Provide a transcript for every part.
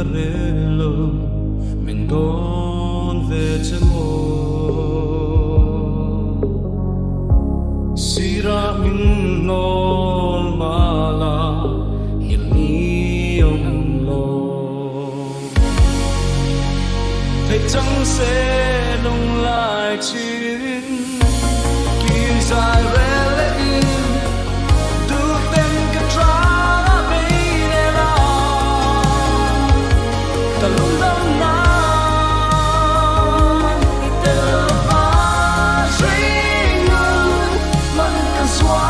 mangarelo mendon vechemo sira minol mala hilni omlo thấy trăng sẽ lung lại chín kia dài về lên từ tên cái tra bên đó ta luôn đông na từ ba suy ngân mình cần xóa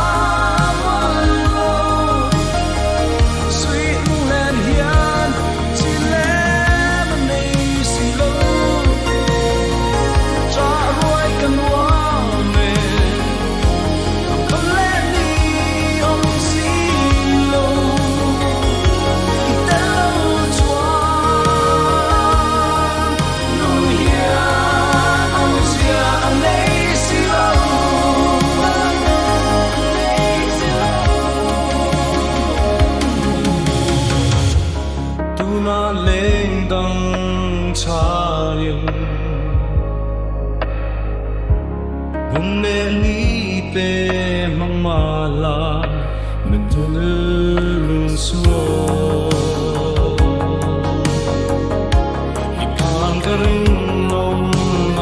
mơ suy lên hiền chỉ lẽ mình đi xì lô cho ruồi cần hoa mềm không lên đi ông xì lô thì ta lâu chua nụ hiền ông xìa anh ấy xì lô tu na lên đằng cha yêu hôm nay lý pe mang mala mình thân luôn suo ikan kering nom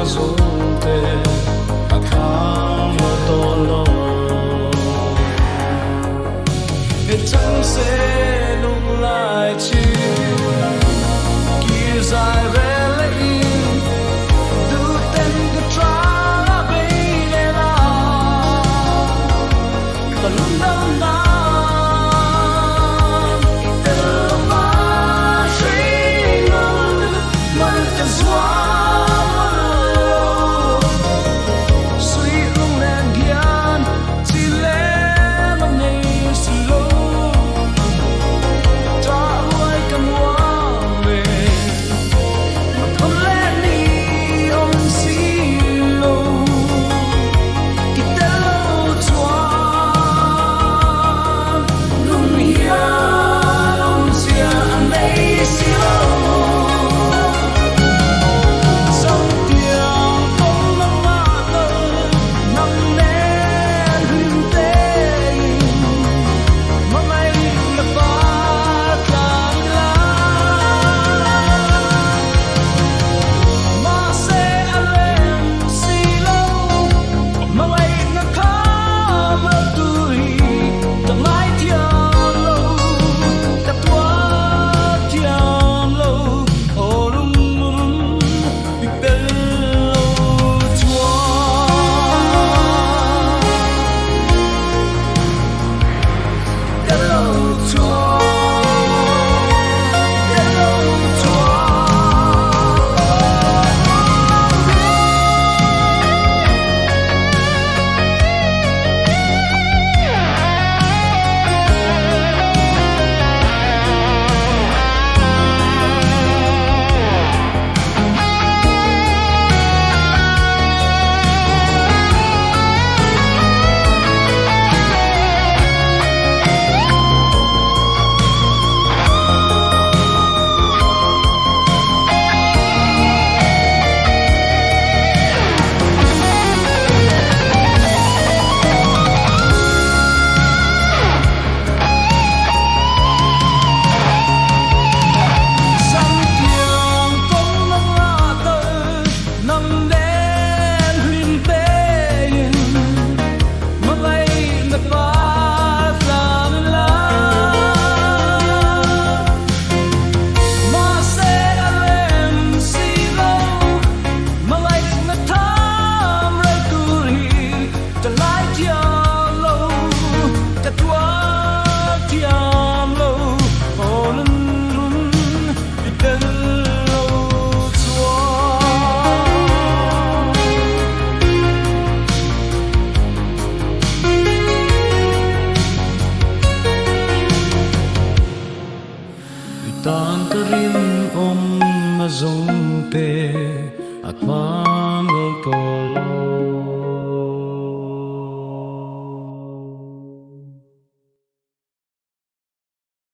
azonte akam tolo chẳng sẽ lung lại chiều kia dài về lấy đưa tên cái tra bên đó và luôn đông na từ ba suy ngân mình cần xóa suy không nên gian chỉ lẽ mình này xì lô cho ruồi cần hoa mềm không lên đi ông xì lô thì ta lâu chua nung hiền ông xìa anh ấy xì lô sông tiếng không nắng mát nắng đen huyền tê mà mày là ba làm lá mà sẽ anh lên xì lâu mà mày ngã khá mà tuổi tầm mãi thiam lâu cả tua thiam lâu ô lung lung bị bê lâu chua hello chua hello chua Sông tiếng không nắng mát nắng đen huyền tê mà mày là ba làm lá mà sẽ anh lên xì lâu mà mày là tham ra cười ta lại thiam lâu ta tua thiam lâu ô lung lung bị tên lâu chua Tan karim om mazong te at mangal tolo